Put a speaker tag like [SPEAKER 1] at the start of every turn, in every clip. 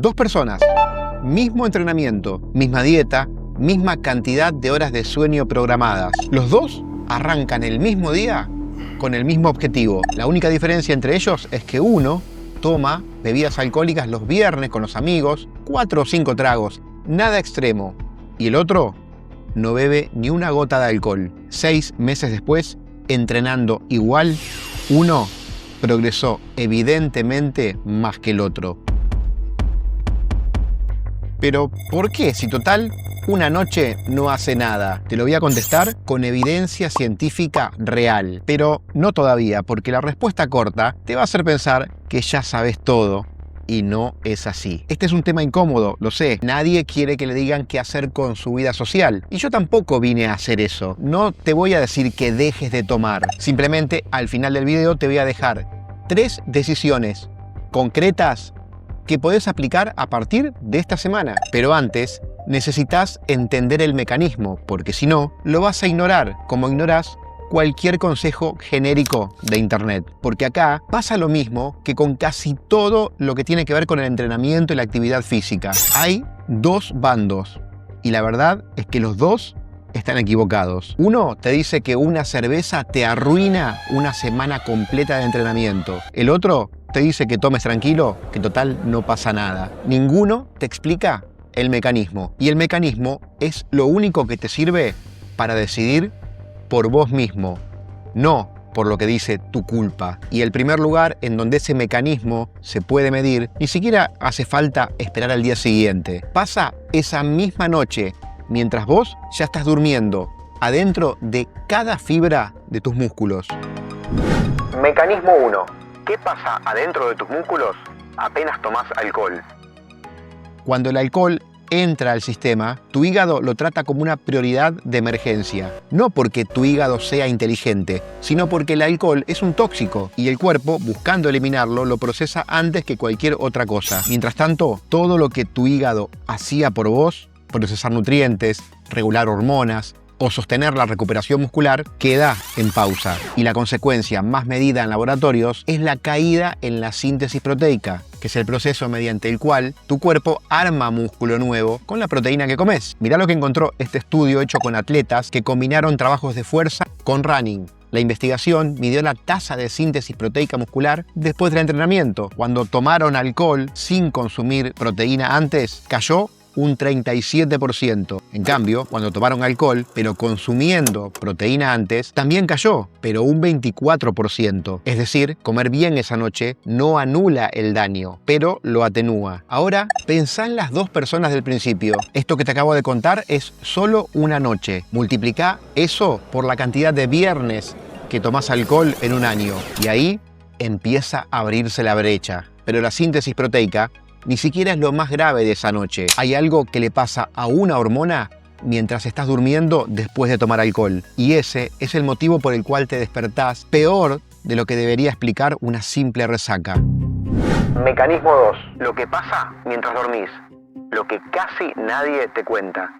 [SPEAKER 1] Dos personas, mismo entrenamiento, misma dieta, misma cantidad de horas de sueño programadas. Los dos arrancan el mismo día con el mismo objetivo. La única diferencia entre ellos es que uno toma bebidas alcohólicas los viernes con los amigos, 4 o 5 tragos, nada extremo. Y el otro no bebe ni una gota de alcohol. 6 meses después, entrenando igual, uno progresó evidentemente más que el otro. Pero, ¿por qué? Si total, una noche no hace nada. Te lo voy a contestar con evidencia científica real. Pero no todavía, porque la respuesta corta te va a hacer pensar que ya sabes todo. Y no es así. Este es un tema incómodo, lo sé. Nadie quiere que le digan qué hacer con su vida social. Y yo tampoco vine a hacer eso. No te voy a decir que dejes de tomar. Simplemente, al final del video te voy a dejar 3 decisiones concretas que podés aplicar a partir de esta semana. Pero antes, necesitas entender el mecanismo, porque si no, lo vas a ignorar, como ignorás cualquier consejo genérico de internet. Porque acá pasa lo mismo que con casi todo lo que tiene que ver con el entrenamiento y la actividad física. Hay 2 bandos, y la verdad es que los dos están equivocados. Uno te dice que una cerveza te arruina una semana completa de entrenamiento. El otro te dice que tomes tranquilo, que total no pasa nada. Ninguno te explica el mecanismo. Y el mecanismo es lo único que te sirve para decidir por vos mismo, no por lo que dice tu culpa. Y el primer lugar en donde ese mecanismo se puede medir, ni siquiera hace falta esperar al día siguiente. Pasa esa misma noche, mientras vos ya estás durmiendo, adentro de cada fibra de tus músculos. Mecanismo 1. ¿Qué pasa adentro de tus músculos apenas tomás alcohol? Cuando el alcohol entra al sistema, tu hígado lo trata como una prioridad de emergencia. No porque tu hígado sea inteligente, sino porque el alcohol es un tóxico y el cuerpo, buscando eliminarlo, lo procesa antes que cualquier otra cosa. Mientras tanto, todo lo que tu hígado hacía por vos, procesar nutrientes, regular hormonas o sostener la recuperación muscular, queda en pausa. Y la consecuencia más medida en laboratorios es la caída en la síntesis proteica, que es el proceso mediante el cual tu cuerpo arma músculo nuevo con la proteína que comes. Mirá lo que encontró este estudio hecho con atletas que combinaron trabajos de fuerza con running. La investigación midió la tasa de síntesis proteica muscular después del entrenamiento. Cuando tomaron alcohol sin consumir proteína antes, cayó un 37%. En cambio, cuando tomaron alcohol, pero consumiendo proteína antes, también cayó, pero un 24%. Es decir, comer bien esa noche no anula el daño, pero lo atenúa. Ahora, pensá en las 2 personas del principio. Esto que te acabo de contar es solo una noche. Multiplicá eso por la cantidad de viernes que tomás alcohol en un año. Y ahí empieza a abrirse la brecha. Pero la síntesis proteica ni siquiera es lo más grave de esa noche. Hay algo que le pasa a una hormona mientras estás durmiendo después de tomar alcohol. Y ese es el motivo por el cual te despertás peor de lo que debería explicar una simple resaca. Mecanismo 2. Lo que pasa mientras dormís. Lo que casi nadie te cuenta.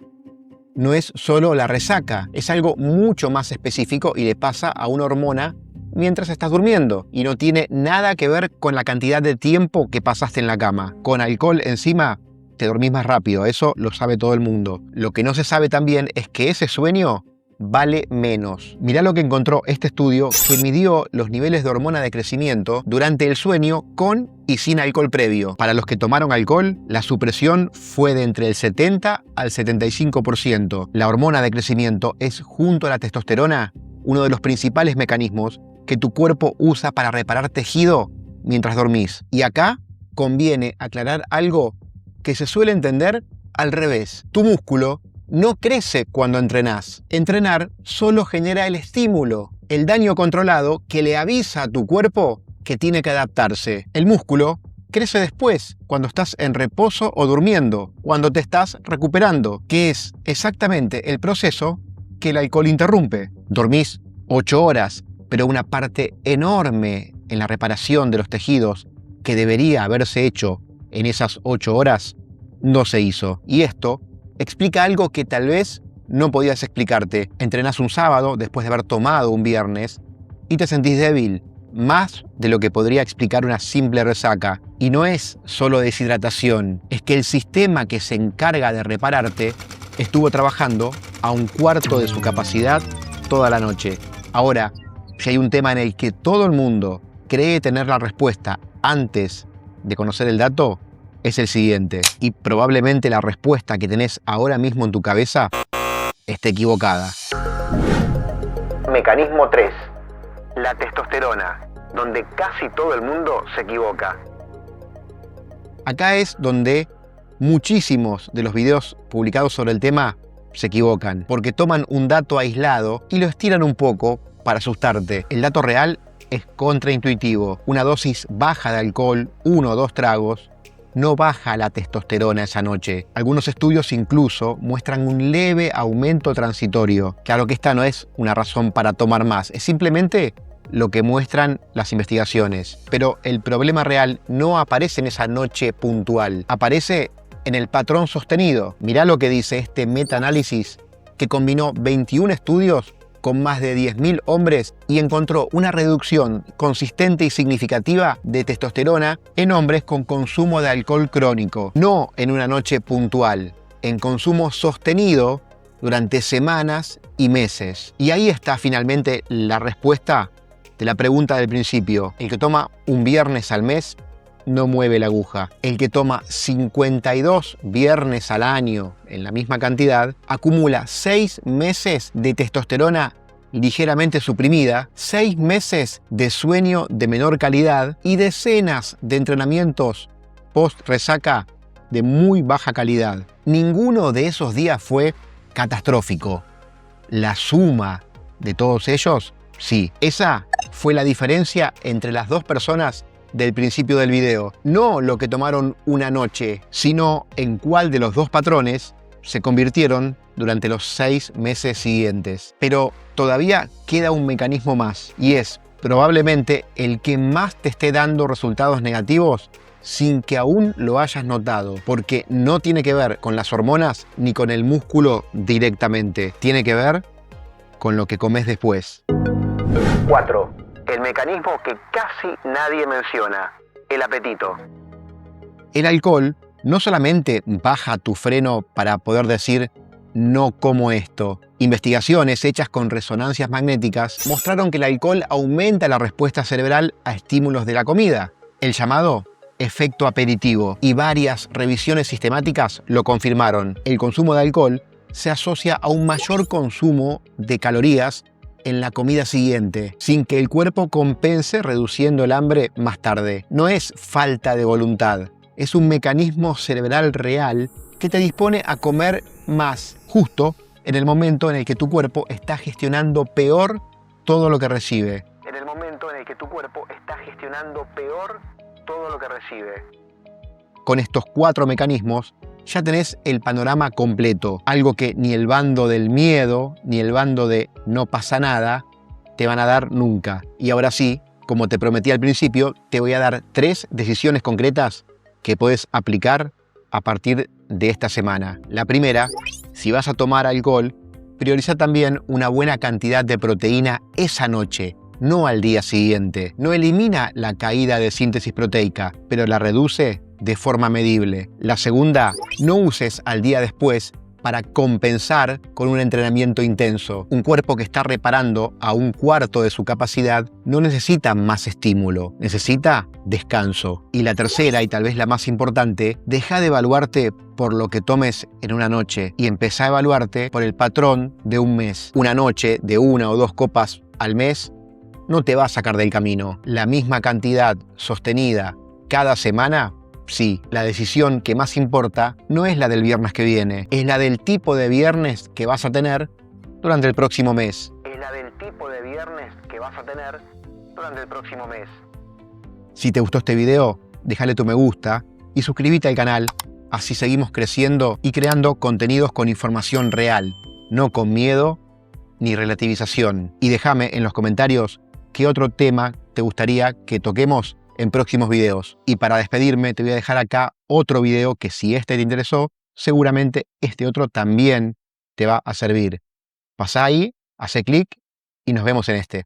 [SPEAKER 1] No es solo la resaca, es algo mucho más específico y le pasa a una hormona mientras estás durmiendo y no tiene nada que ver con la cantidad de tiempo que pasaste en la cama. Con alcohol encima te dormís más rápido, eso lo sabe todo el mundo. Lo que no se sabe también es que ese sueño vale menos. Mirá lo que encontró este estudio que midió los niveles de hormona de crecimiento durante el sueño con y sin alcohol previo. Para los que tomaron alcohol, la supresión fue de entre el 70 al 75%. La hormona de crecimiento es, junto a la testosterona, uno de los principales mecanismos que tu cuerpo usa para reparar tejido mientras dormís. Y acá conviene aclarar algo que se suele entender al revés. Tu músculo no crece cuando entrenás. Entrenar solo genera el estímulo, el daño controlado que le avisa a tu cuerpo que tiene que adaptarse. El músculo crece después, cuando estás en reposo o durmiendo, cuando te estás recuperando, que es exactamente el proceso que el alcohol interrumpe. Dormís 8 horas, pero una parte enorme en la reparación de los tejidos que debería haberse hecho en esas 8 horas no se hizo. Y esto explica algo que tal vez no podías explicarte. Entrenás un sábado después de haber tomado un viernes y te sentís débil, más de lo que podría explicar una simple resaca. Y no es solo deshidratación, es que el sistema que se encarga de repararte estuvo trabajando a un cuarto de su capacidad toda la noche. Ahora, si hay un tema en el que todo el mundo cree tener la respuesta antes de conocer el dato, es el siguiente. Y probablemente la respuesta que tenés ahora mismo en tu cabeza esté equivocada. Mecanismo 3. La testosterona, donde casi todo el mundo se equivoca. Acá es donde muchísimos de los videos publicados sobre el tema se equivocan, porque toman un dato aislado y lo estiran un poco para asustarte. El dato real es contraintuitivo. Una dosis baja de alcohol, 1 o 2 tragos, no baja la testosterona esa noche. Algunos estudios incluso muestran un leve aumento transitorio. Claro que esta no es una razón para tomar más, es simplemente lo que muestran las investigaciones. Pero el problema real no aparece en esa noche puntual, aparece en el patrón sostenido. Mirá lo que dice este metaanálisis que combinó 21 estudios con más de 10.000 hombres y encontró una reducción consistente y significativa de testosterona en hombres con consumo de alcohol crónico, no en una noche puntual, en consumo sostenido durante semanas y meses. Y ahí está finalmente la respuesta de la pregunta del principio. El que toma un viernes al mes no mueve la aguja. El que toma 52 viernes al año en la misma cantidad acumula 6 meses de testosterona ligeramente suprimida, 6 meses de sueño de menor calidad y decenas de entrenamientos post-resaca de muy baja calidad. Ninguno de esos días fue catastrófico. La suma de todos ellos, sí. Esa fue la diferencia entre las dos personas del principio del video. No lo que tomaron una noche, sino en cuál de los dos patrones se convirtieron durante los 6 meses siguientes. Pero todavía queda un mecanismo más, y es probablemente el que más te esté dando resultados negativos sin que aún lo hayas notado, porque no tiene que ver con las hormonas ni con el músculo directamente, tiene que ver con lo que comes después. 4. El mecanismo que casi nadie menciona, el apetito. El alcohol no solamente baja tu freno para poder decir no como esto. Investigaciones hechas con resonancias magnéticas mostraron que el alcohol aumenta la respuesta cerebral a estímulos de la comida, el llamado efecto aperitivo, y varias revisiones sistemáticas lo confirmaron. El consumo de alcohol se asocia a un mayor consumo de calorías en la comida siguiente, sin que el cuerpo compense reduciendo el hambre más tarde. No es falta de voluntad, es un mecanismo cerebral real que te dispone a comer más, justo en el momento en el que tu cuerpo está gestionando peor todo lo que recibe. En el momento en el que tu cuerpo está gestionando peor todo lo que recibe. Con estos 4 mecanismos ya tenés el panorama completo, algo que ni el bando del miedo ni el bando de no pasa nada te van a dar nunca. Y ahora sí, como te prometí al principio, te voy a dar 3 decisiones concretas que puedes aplicar a partir de esta semana. La primera, si vas a tomar alcohol, prioriza también una buena cantidad de proteína esa noche, no al día siguiente. No elimina la caída de síntesis proteica, pero la reduce de forma medible. La segunda, no uses al día después para compensar con un entrenamiento intenso. Un cuerpo que está reparando a un cuarto de su capacidad no necesita más estímulo, necesita descanso. Y la tercera, y tal vez la más importante, deja de evaluarte por lo que tomes en una noche y empezá a evaluarte por el patrón de un mes. Una noche de 1 o 2 copas al mes no te va a sacar del camino. La misma cantidad sostenida cada semana, sí. La decisión que más importa no es la del viernes que viene, es la del tipo de viernes que vas a tener durante el próximo mes. Es la del tipo de viernes que vas a tener durante el próximo mes. Si te gustó este video, déjale tu me gusta y suscríbete al canal, así seguimos creciendo y creando contenidos con información real, no con miedo ni relativización. Y déjame en los comentarios qué otro tema te gustaría que toquemos en próximos videos. Y para despedirme te voy a dejar acá otro video que, si este te interesó, seguramente este otro también te va a servir. Pasá ahí, hacé clic y nos vemos en este.